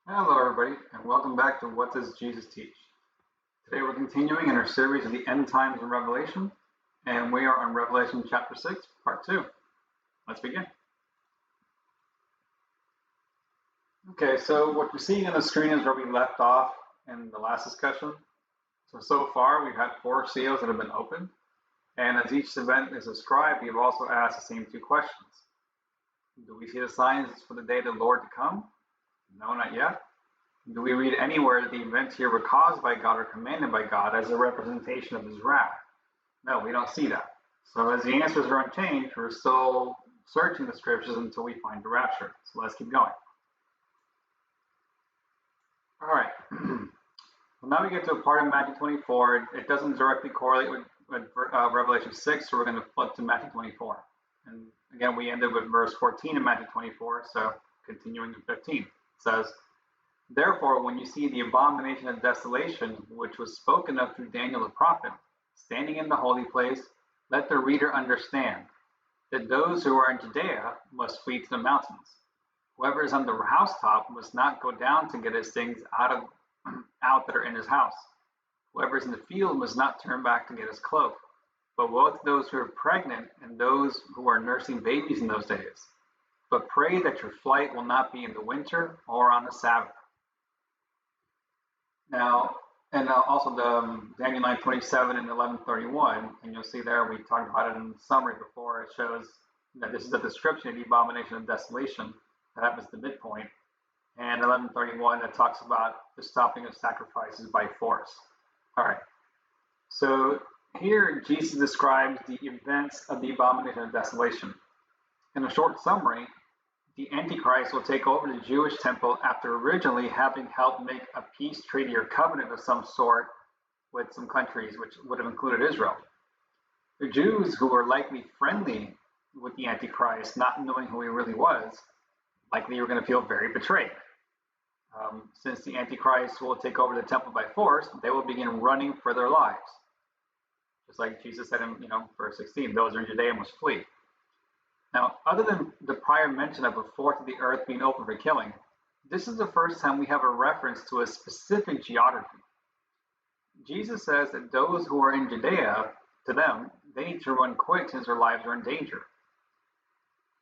Hello, everybody, and welcome back to What Does Jesus Teach? Today we're continuing in our series of the End Times in Revelation, and we are on Revelation chapter 6, part 2. Let's begin. Okay, so what you're seeing on the screen is where we left off in the last discussion. So far, we've had 4 seals that have been opened, and as each event is described, we've also asked the same 2 questions. Do we see the signs for the day of the Lord to come? No, not yet. Do we read anywhere that the events here were caused by God or commanded by God as a representation of his wrath? No, we don't see that. So as the answers are unchanged, we're still searching the scriptures until we find the rapture. So let's keep going. All right. Well, now we get to a part of Matthew 24. It doesn't directly correlate with Revelation 6, so we're going to flip to Matthew 24. And again, we ended with verse 14 in Matthew 24, so continuing to 15. It says, "Therefore, when you see the abomination of desolation, which was spoken of through Daniel the prophet, standing in the holy place, let the reader understand that those who are in Judea must flee to the mountains. Whoever is on the housetop must not go down to get his things out that are in his house. Whoever is in the field must not turn back to get his cloak. But woe to those who are pregnant and those who are nursing babies in those days. But pray that your flight will not be in the winter or on the Sabbath." Now, and also the Daniel 9:27 and 11:31, and you'll see there we talked about it in the summary before. It shows that this is a description of the abomination of desolation that happens at the midpoint, and 11:31 that talks about the stopping of sacrifices by force. All right, so here Jesus describes the events of the abomination of desolation. In a short summary, the Antichrist will take over the Jewish temple after originally having helped make a peace treaty or covenant of some sort with some countries, which would have included Israel. The Jews, who were likely friendly with the Antichrist, not knowing who he really was, likely were going to feel very betrayed. Since the Antichrist will take over the temple by force, they will begin running for their lives. Just like Jesus said in verse 16, those in Judea must flee. Now, other than the prior mention of a fourth of the earth being open for killing, this is the first time we have a reference to a specific geography. Jesus says that those who are in Judea, to them, they need to run quick since their lives are in danger.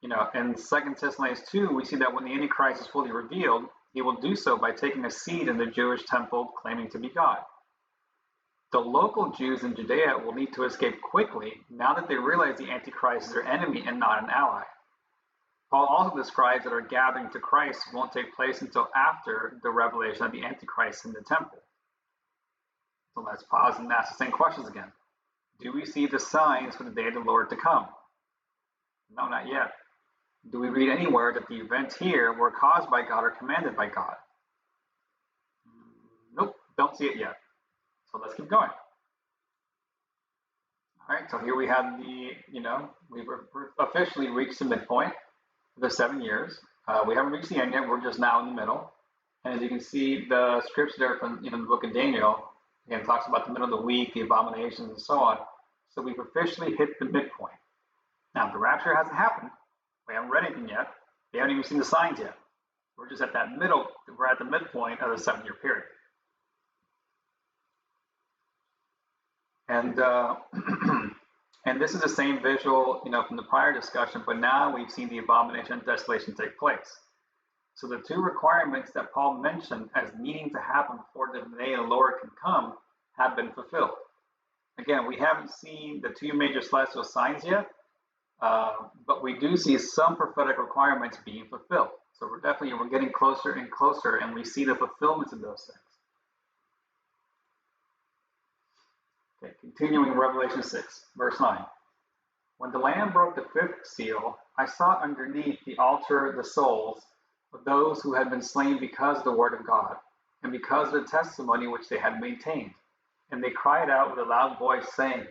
In 2 Thessalonians 2, we see that when the Antichrist is fully revealed, he will do so by taking a seat in the Jewish temple, claiming to be God. The local Jews in Judea will need to escape quickly now that they realize the Antichrist is their enemy and not an ally. Paul also describes that our gathering to Christ won't take place until after the revelation of the Antichrist in the temple. So let's pause and ask the same questions again. Do we see the signs for the day of the Lord to come? No, not yet. Do we read anywhere that the events here were caused by God or commanded by God? Nope, don't see it yet. So let's keep going. All right, so here we have we've officially reached the midpoint of the 7 years. We haven't reached the end yet, we're just now in the middle. And as you can see, the scripture there from the book of Daniel, again, talks about the middle of the week, the abominations, and so on. So we've officially hit the midpoint. Now, the rapture hasn't happened. We haven't read anything yet. We haven't even seen the signs yet. We're just at that middle, we're at the midpoint of the 7-year period. And and this is the same visual, from the prior discussion, but now we've seen the abomination and desolation take place. So the 2 requirements that Paul mentioned as needing to happen before the day of the Lord can come have been fulfilled. Again, we haven't seen the 2 major celestial signs yet, but we do see some prophetic requirements being fulfilled. So we're getting closer and closer, and we see the fulfillments of those things. Okay, continuing Revelation 6, verse 9. "When the Lamb broke the 5th seal, I saw underneath the altar the souls of those who had been slain because of the word of God, and because of the testimony which they had maintained. And they cried out with a loud voice, saying,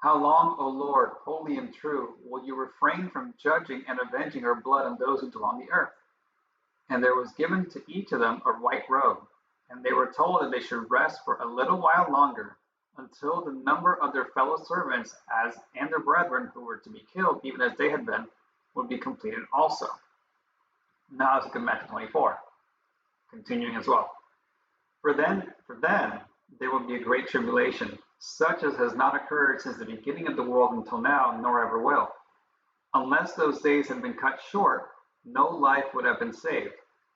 'How long, O Lord, holy and true, will you refrain from judging and avenging our blood on those who dwell on the earth?' And there was given to each of them a white robe, and they were told that they should rest for a little while longer, until the number of their fellow servants and their brethren who were to be killed, even as they had been, would be completed also." Now let's look at Matthew 24. continuing as well. For then, there will be a great tribulation, such as has not occurred since the beginning of the world until now, nor ever will. Unless those days had been cut short, no life would have been saved.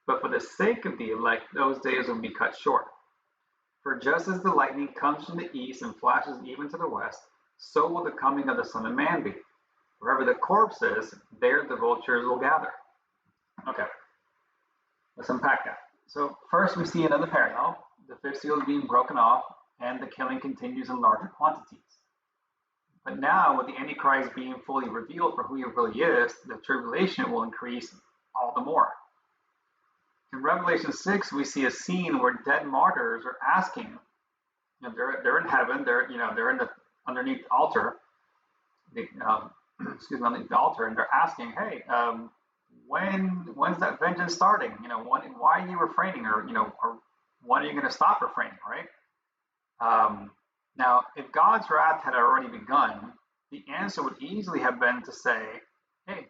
But for the sake of the elect, those days will be cut short. For just as the lightning comes from the east and flashes even to the west, so will the coming of the Son of Man be. Wherever the corpse is, there the vultures will gather. Okay, let's unpack that. So first we see another parallel. The fifth seal is being broken off, and the killing continues in larger quantities. But now, with the Antichrist being fully revealed for who he really is, the tribulation will increase all the more. In Revelation 6, we see a scene where dead martyrs are asking, they're in heaven, they're underneath the altar, underneath the altar, and they're asking, hey, when's that vengeance starting? Why are you refraining, or when are you going to stop refraining, right? Now, if God's wrath had already begun, the answer would easily have been to say, hey,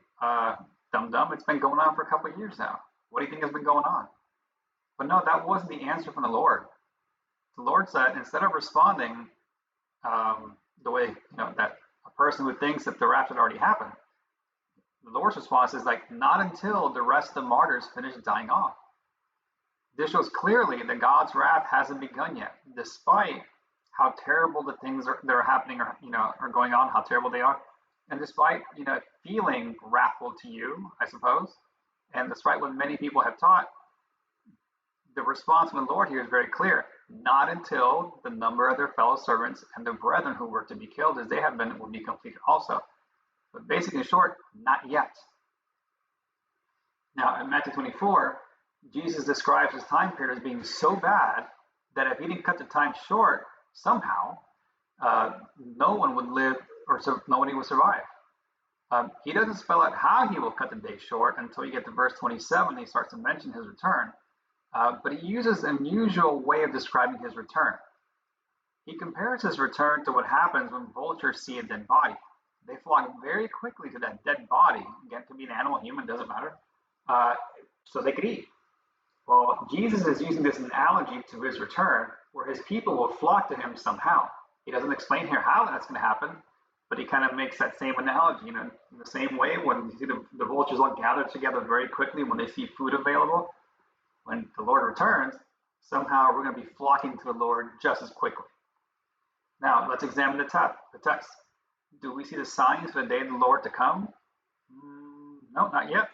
dum-dum, it's been going on for a couple of years now. What do you think has been going on? But no, that wasn't the answer from the Lord. The Lord said, instead of responding the way that a person who thinks that the rapture had already happened, the Lord's response is like, not until the rest of the martyrs finish dying off. This shows clearly that God's wrath hasn't begun yet, despite how terrible the things that are happening are going on, how terrible they are, and despite feeling wrathful to you, I suppose, and despite what many people have taught, the response from the Lord here is very clear. Not until the number of their fellow servants and the brethren who were to be killed as they have been will be completed also. But basically, in short, not yet. Now, in Matthew 24, Jesus describes his time period as being so bad that if he didn't cut the time short somehow, no one would live, or nobody would survive. He doesn't spell out how he will cut the day short until you get to verse 27. He starts to mention his return. But he uses an unusual way of describing his return. He compares his return to what happens when vultures see a dead body. They flock very quickly to that dead body. Again, it could be an animal, human, doesn't matter, so they could eat. Well, Jesus is using this analogy to his return, where his people will flock to him somehow. He doesn't explain here how that's going to happen, but he kind of makes that same analogy. In the same way, when you see the vultures all gather together very quickly when they see food available, when the Lord returns, somehow we're going to be flocking to the Lord just as quickly. Now, let's examine the text. Do we see the signs for the day of the Lord to come? No, not yet.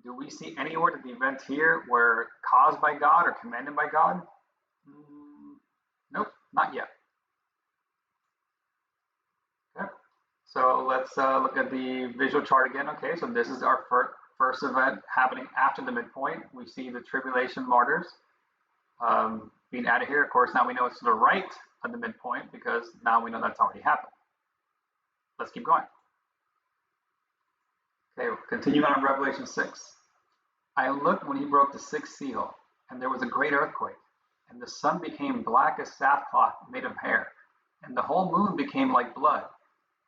Do we see anywhere that the events here were caused by God or commanded by God? Nope, not yet. Okay, so let's look at the visual chart again. Okay, so this is our first event happening after the midpoint. We see the tribulation martyrs being added here. Of course, now we know it's to the right of the midpoint because now we know that's already happened. Let's keep going. Okay, we'll continue on in Revelation 6. I looked when he broke the sixth seal, and there was a great earthquake, and the sun became black as sackcloth made of hair, and the whole moon became like blood,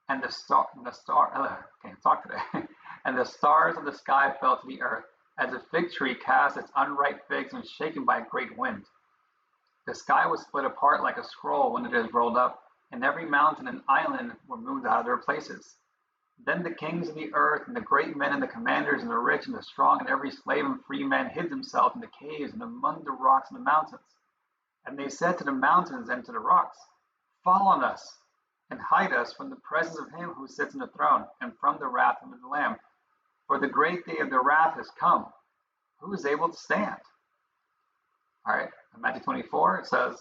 and can't talk today. And the stars of the sky fell to the earth, as a fig tree casts its unripe figs when shaken by a great wind. The sky was split apart like a scroll when it is rolled up, and every mountain and island were moved out of their places. Then the kings of the earth, and the great men, and the commanders, and the rich, and the strong, and every slave and free man hid themselves in the caves and among the rocks and the mountains. And they said to the mountains and to the rocks, fall on us, and hide us from the presence of him who sits on the throne, and from the wrath of the Lamb. For the great day of the wrath has come. Who is able to stand? All right, in Matthew 24, it says,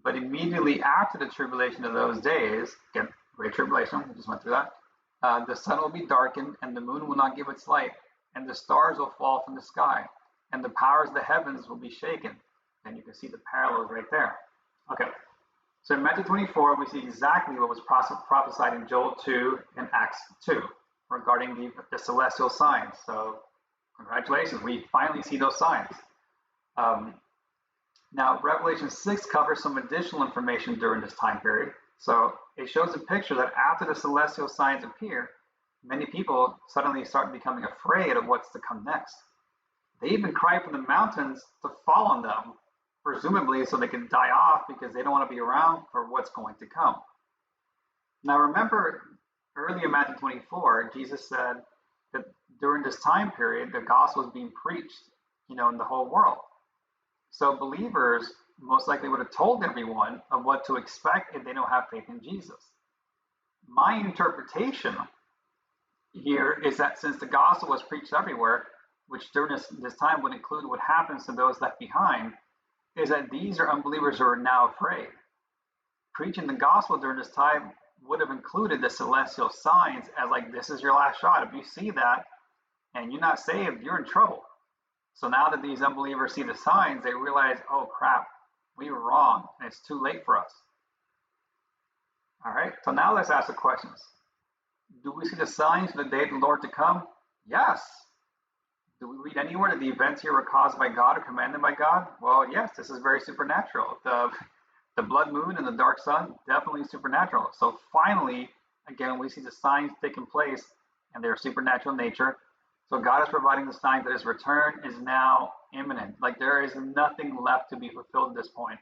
but immediately after the tribulation of those days, again, great tribulation, we just went through that, the sun will be darkened, and the moon will not give its light, and the stars will fall from the sky, and the powers of the heavens will be shaken. And you can see the parallels right there. Okay, so in Matthew 24, we see exactly what was prophesied in Joel 2 and Acts 2 regarding the celestial signs. So congratulations, we finally see those signs. Now, Revelation 6 covers some additional information during this time period. So it shows a picture that after the celestial signs appear, many people suddenly start becoming afraid of what's to come next. They even cry for the mountains to fall on them, presumably so they can die off because they don't want to be around for what's going to come. Now remember, earlier in Matthew 24, Jesus said that during this time period, the gospel is being preached, in the whole world. So believers most likely would have told everyone of what to expect if they don't have faith in Jesus. My interpretation here is that since the gospel was preached everywhere, which during this time would include what happens to those left behind, is that these are unbelievers who are now afraid. Preaching the gospel during this time would have included the celestial signs as like, this is your last shot. If you see that and you're not saved, you're in trouble. So now that these unbelievers see the signs, they realize, oh crap, we were wrong and it's too late for us. All right, so now let's ask the questions. Do we see the signs of the day of the Lord to come? Yes. Do we read anywhere that the events here were caused by God or commanded by God? Well, yes, this is very supernatural. The blood moon and the dark sun, definitely supernatural. So finally, again, we see the signs taking place and they're supernatural in nature. So God is providing the signs that his return is now imminent. Like there is nothing left to be fulfilled at this point.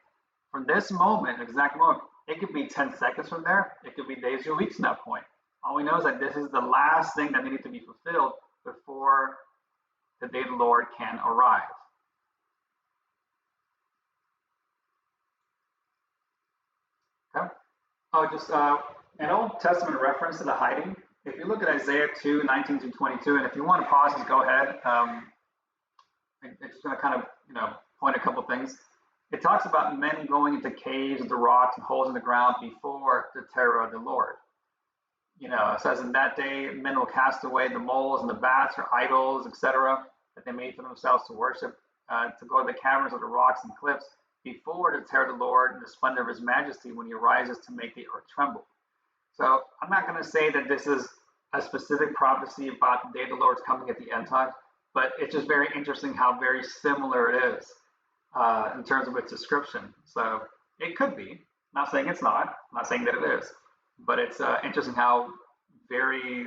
From this moment, exact moment, it could be 10 seconds from there. It could be days or weeks from that point. All we know is that this is the last thing that needed to be fulfilled before the day of the Lord can arrive. Okay. Oh, just an Old Testament reference to the hiding. If you look at Isaiah 2, 19 to 22, and if you want to pause, just go ahead. I'm just going to kind of, point a couple things. It talks about men going into caves with the rocks and holes in the ground before the terror of the Lord. It says in that day, men will cast away the moles and the bats or idols, etc., that they made for themselves to worship, to go to the caverns of the rocks and cliffs before the terror of the Lord and the splendor of his majesty when he arises to make the earth tremble. So I'm not going to say that this is a specific prophecy about the day of the Lord's coming at the end time, but it's just very interesting how very similar it is in terms of its description. So it could be. Not saying it's not. Not saying that it is. But it's interesting how very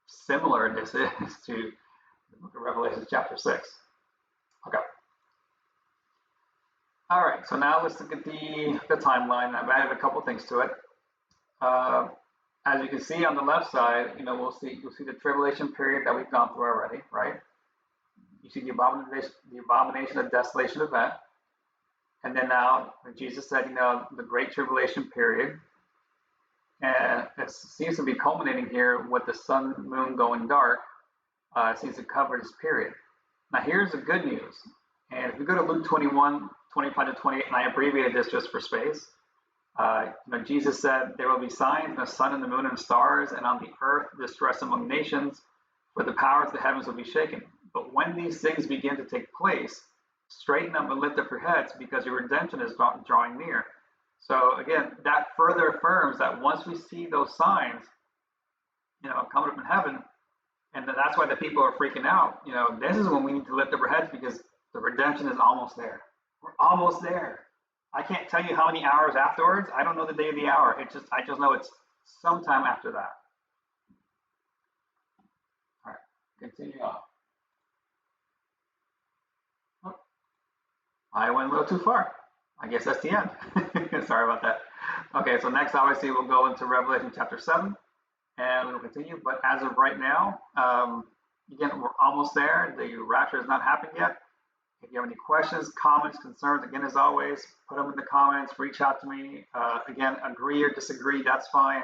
similar this is to the book of Revelation chapter 6. Okay. All right, so now let's look at the timeline. I've added a couple things to it. As you can see on the left side, you'll see the tribulation period that we've gone through already, right? You see the abomination of desolation event. And then now, Jesus said, the great tribulation period. And it seems to be culminating here with the sun, moon going dark. It seems to cover this period. Now, here's the good news. And if we go to Luke 21, 25 to 28, and I abbreviated this just for space, Jesus said, there will be signs in the sun and the moon and stars, and on the earth distress among nations, where the powers of the heavens will be shaken. But when these things begin to take place, straighten up and lift up your heads, because your redemption is drawing near. So again, that further affirms that once we see those signs, coming up in heaven, and that's why the people are freaking out. This is when we need to lift up our heads because the redemption is almost there. We're almost there. I can't tell you how many hours afterwards. I don't know the day of the hour. I just know it's sometime after that. All right, continue on. Oh, I went a little too far. I guess that's the end. Sorry about that. Okay, so next, obviously, we'll go into Revelation chapter 7, and we'll continue. But as of right now, again, we're almost there. The rapture has not happened yet. If you have any questions, comments, concerns, again, as always, put them in the comments. Reach out to me. Again, agree or disagree, that's fine.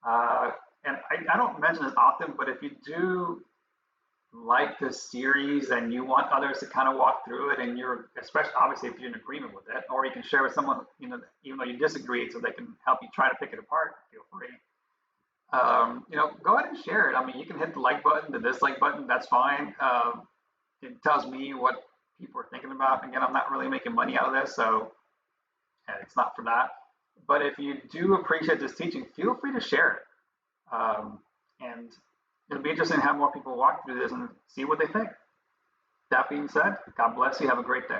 And I don't mention this often, but if you do like this series and you want others to kind of walk through it, and especially obviously if you're in agreement with it, or you can share with someone, even though you disagree, so they can help you try to pick it apart, feel free. Go ahead and share it. I mean, you can hit the like button, the dislike button, that's fine. It tells me what people are thinking about. Again, I'm not really making money out of this, so it's not for that. But if you do appreciate this teaching, feel free to share it. And it'll be interesting to have more people walk through this and see what they think. That being said, God bless you. Have a great day.